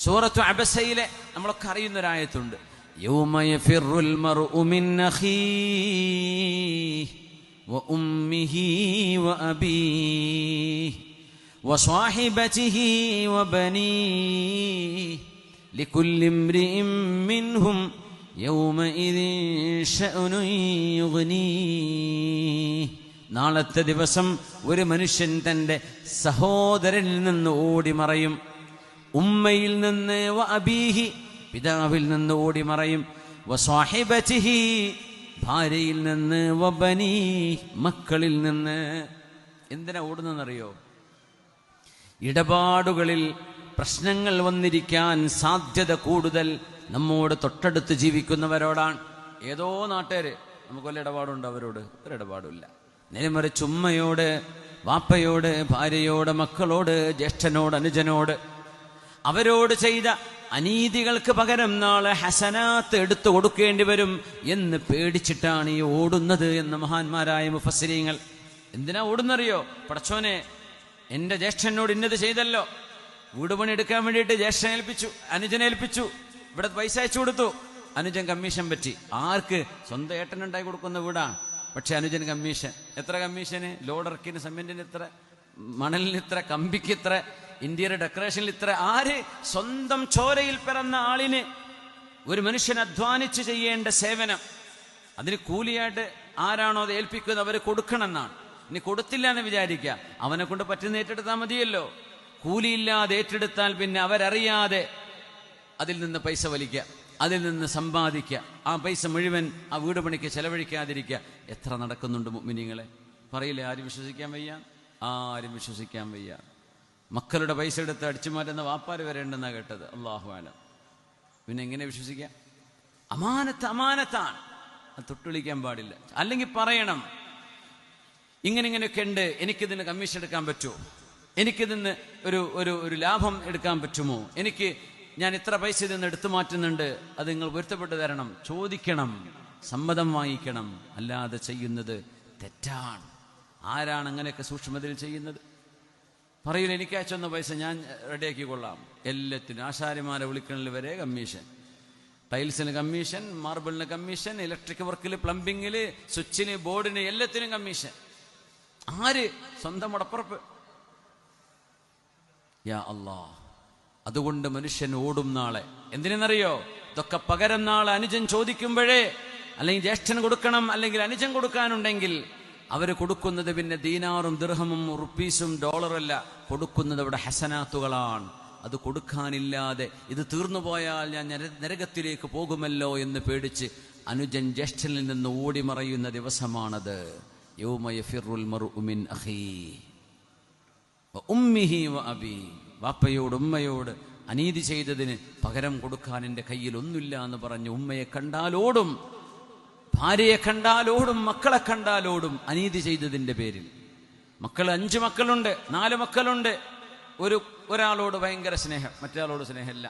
സൂറത്തു അബസയിലെ നമ്മളൊക്കെ അറിയുന്ന ഒരു ആയത്തുണ്ട്, യൗമ യഫിറുൽ മർഉ മിൻ അഖീഹി വ ഉമ്മിഹി വ അബീഹി വ സ്വഹിബതിഹി വ ബനീഹി ലികുല്ലി ഇംറിഇൻ മിൻഹും യൗമഇദിൻ ശഅനുൻ യുഗ്നീഹി. നാളത്തെ ദിവസം ഒരു മനുഷ്യൻ തൻ്റെ സഹോദരനിൽ നിന്ന് ഓടി മറയും, ഉമ്മയിൽ നിന്ന്, വ അബീഹി പിതാവിൽ നിന്ന് ഓടി മറയും, വ സ്വഹിബതിഹി ഭാര്യയിൽ നിന്ന്, വ ബനീഹി മക്കളിൽ നിന്ന്. എന്തിനാ ഓടുന്നതെന്നറിയോ? ഇടപാടുകളിൽ പ്രശ്നങ്ങൾ വന്നിരിക്കാൻ സാധ്യത കൂടുതൽ നമ്മോട് തൊട്ടടുത്ത് ജീവിക്കുന്നവരോടാണ്. ഏതോ നാട്ടുകാര് നമുക്ക് വല്ല ഇടപാടുണ്ടോ? അവരോട് ഒരിടപാടുമില്ല. നേരെമറിച്ച് ഉമ്മയോട്, വാപ്പയോട്, ഭാര്യയോട്, മക്കളോട്, ജ്യേഷ്ഠനോട്, അനുജനോട്, അവരോട് ചെയ്ത അനീതികൾക്ക് പകരം നാളെ ഹസനാത്ത് എടുത്തു കൊടുക്കേണ്ടി വരും എന്ന് പേടിച്ചിട്ടാണ് ഈ ഓടുന്നത് എന്ന് മഹാന്മാരായ മുഫസ്സിരീങ്ങൾ. എന്തിനാ ഓടുന്നറിയോ? പടച്ചോനെ, എൻ്റെ ജ്യേഷ്ഠനോട് ഇന്നത് ചെയ്തല്ലോ, വീട് പണി എടുക്കാൻ വേണ്ടിയിട്ട് ജ്യേഷ്ഠനെ ഏൽപ്പിച്ചു, അനുജനെ ഏൽപ്പിച്ചു, ഇവിടെ പൈസ അയച്ചു കൊടുത്തു, അനുജൻ കമ്മീഷൻ പറ്റി. ആർക്ക്? സ്വന്തം ഏട്ടനുണ്ടായി കൊടുക്കുന്ന വീടാണ്, പക്ഷെ അനുജൻ കമ്മീഷൻ. എത്ര കമ്മീഷന്? ലോഡിറക്കിന് സിമെന്റിന് ഇത്ര, മണലിന് ഇത്ര, കമ്പിക്ക് ഇത്ര, ഇന്ത്യയുടെ ഡെക്കറേഷനിൽ ഇത്ര. ആര്? സ്വന്തം ചോരയിൽ പിറന്ന ആളിന് ഒരു മനുഷ്യൻ അധ്വാനിച്ച് ചെയ്യേണ്ട സേവനം, അതിന് കൂലിയായിട്ട് ആരാണോ അത് ഏൽപ്പിക്കുന്നത് അവർ കൊടുക്കണം എന്നാണ്. ഇനി കൊടുത്തില്ല എന്ന് വിചാരിക്കുക, അവനെ കൊണ്ട് പറ്റുന്ന ഏറ്റെടുത്താൽ മതിയല്ലോ. കൂലിയില്ലാതെ ഏറ്റെടുത്താൽ പിന്നെ അവരറിയാതെ അതിൽ നിന്ന് പൈസ വലിക്കുക, അതിൽ നിന്ന് സമ്പാദിക്കുക, ആ പൈസ മുഴുവൻ ആ വീട് പണിക്ക് ചെലവഴിക്കാതിരിക്കുക. എത്ര നടക്കുന്നുണ്ട് മുഅ്മിനീങ്ങളെ? പറയില്ലേ, ആരും വിശ്വസിക്കാൻ വയ്യ, ആരും വിശ്വസിക്കാൻ വയ്യ. മക്കളുടെ പൈസ എടുത്ത് അടിച്ചു മാറ്റുന്ന വാപ്പാര് വരെ ഉണ്ടെന്നാണ് കേട്ടത്. അല്ലാഹു അലം. പിന്നെ എങ്ങനെ വിശ്വസിക്കാം? അമാനത്താണ്, അത് തൊട്ടുവിളിക്കാൻ പാടില്ല. അല്ലെങ്കിൽ പറയണം, ഇങ്ങനെയൊക്കെ ഉണ്ട്, എനിക്കിതിന് കമ്മീഷൻ എടുക്കാൻ പറ്റുമോ, എനിക്കിതിന് ഒരു ലാഭം എടുക്കാൻ പറ്റുമോ, ഞാൻ ഇത്ര പൈസ ഇതിന്ന് എടുത്തു മാറ്റുന്നുണ്ട്, അത് നിങ്ങൾ പൊരുത്തപ്പെട്ട് തരണം. ചോദിക്കണം, സമ്മതം വാങ്ങിക്കണം. അല്ലാതെ ചെയ്യുന്നത് തെറ്റാണ്. ആരാണ് അങ്ങനെയൊക്കെ സൂക്ഷ്മതയിൽ ചെയ്യുന്നത്? പറയൂല, എനിക്ക് അയച്ചൊന്ന പൈസ ഞാൻ റെഡിയാക്കി കൊള്ളാം. എല്ലാത്തിനും ആശാരിമാരെ വിളിക്കണിൽ വരെ കമ്മീഷൻ, ടൈൽസിന് കമ്മീഷൻ, മാർബിളിന് കമ്മീഷൻ, ഇലക്ട്രിക് വർക്കിൽ, പ്ലംബിങ്ങിൽ, സ്വിച്ചിന്, ബോർഡിന്, എല്ലാത്തിനും കമ്മീഷൻ. ആര്? സ്വന്തം ഉടപ്പുറപ്പ്. യാ അല്ലാഹ്. അതുകൊണ്ട് മനുഷ്യൻ ഓടും നാളെ. എന്തിനെന്നറിയോ? ഇതൊക്കെ പകരം നാളെ അനുജൻ ചോദിക്കുമ്പോഴേ, അല്ലെങ്കിൽ ജ്യേഷ്ഠൻ കൊടുക്കണം, അല്ലെങ്കിൽ അനുജൻ കൊടുക്കാനുണ്ടെങ്കിൽ അവർ കൊടുക്കുന്നത് പിന്നെ ദീനാറും ദിർഹമും റുപ്പീസും ഡോളറല്ല, കൊടുക്കുന്നത് അവിടെ ഹസനാത്തുകളാണ്. അത് കൊടുക്കാനില്ലാതെ ഇത് തീർന്നു പോയാൽ ഞാൻ നരകത്തിലേക്ക് പോകുമല്ലോ എന്ന് പേടിച്ച് അനുജൻ ജ്യേഷ്ഠനിൽ നിന്ന് ഓടി മറയുന്ന ദിവസമാണത്. യൗമ യഫിറുൽ മർഉ മിൻ അഖീഹി വ ഉമ്മിഹി വ അബീഹി. വാപ്പയോട്, ഉമ്മയോട് അനീതി ചെയ്തതിന് പകരം കൊടുക്കാൻ എൻ്റെ കയ്യിൽ ഒന്നുമില്ല എന്ന് പറഞ്ഞ് ഉമ്മയെ കണ്ടാലോടും, ഭാര്യയെ കണ്ടാലോടും, മക്കളെ കണ്ടാലോടും. അനീതി ചെയ്തതിൻ്റെ പേരിൽ. മക്കൾ 5 മക്കളുണ്ട്, 4 മക്കളുണ്ട്. ഒരാളോട് ഭയങ്കര സ്നേഹം, മറ്റൊരാളോട് സ്നേഹമില്ല.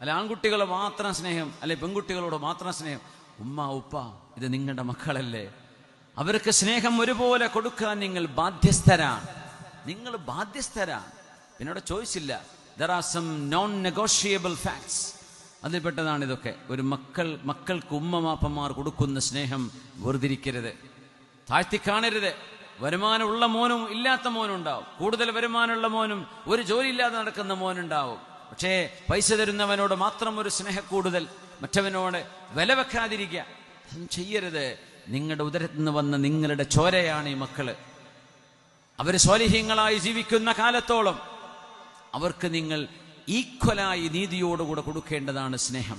അല്ല ആൺകുട്ടികൾ മാത്രം സ്നേഹം, അല്ലെ പെൺകുട്ടികളോട് മാത്രം സ്നേഹം. ഉമ്മ, ഉപ്പ, ഇത് നിങ്ങളുടെ മക്കളല്ലേ, അവർക്ക് സ്നേഹം ഒരുപോലെ കൊടുക്കാൻ നിങ്ങൾ ബാധ്യസ്ഥരാണ്. പിന്നെ അവിടെ ചോയ്സില്ല. There are some non-negotiable facts. അതിൽപ്പെട്ടതാണ് ഇതൊക്കെ. ഒരു മക്കൾക്ക് ഉമ്മമാപ്പന്മാർ കൊടുക്കുന്ന സ്നേഹം വേർതിരിക്കരുത്, താഴ്ത്തിക്കാണരുത്. വരുമാനമുള്ള മോനും ഇല്ലാത്ത മോനും ഉണ്ടാവും. കൂടുതൽ വരുമാനമുള്ള മോനും ഒരു ജോലി ഇല്ലാതെ നടക്കുന്ന മോനുണ്ടാവും. പക്ഷേ പൈസ തരുന്നവനോട് മാത്രം ഒരു സ്നേഹക്കൂടുതൽ, മറ്റവനോട് വില വെക്കാതിരിക്കുക. ചെയ്യരുത്. നിങ്ങളുടെ ഉദരത്തിൽ നിന്ന് വന്ന നിങ്ങളുടെ ചോരയാണ് ഈ മക്കള്. അവർ സ്വാലിഹീങ്ങളായി ജീവിക്കുന്ന കാലത്തോളം അവർക്ക് നിങ്ങൾ ഈക്വലായി നീതിയോടുകൂടെ കൊടുക്കേണ്ടതാണ് സ്നേഹം.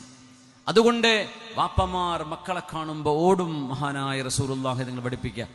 അതുകൊണ്ട് വാപ്പമാർ മക്കളെ കാണുമ്പോൾ ഓടും. മഹാനായ റസൂലുള്ളാഹി നിങ്ങൾ പഠിപ്പിക്കുക.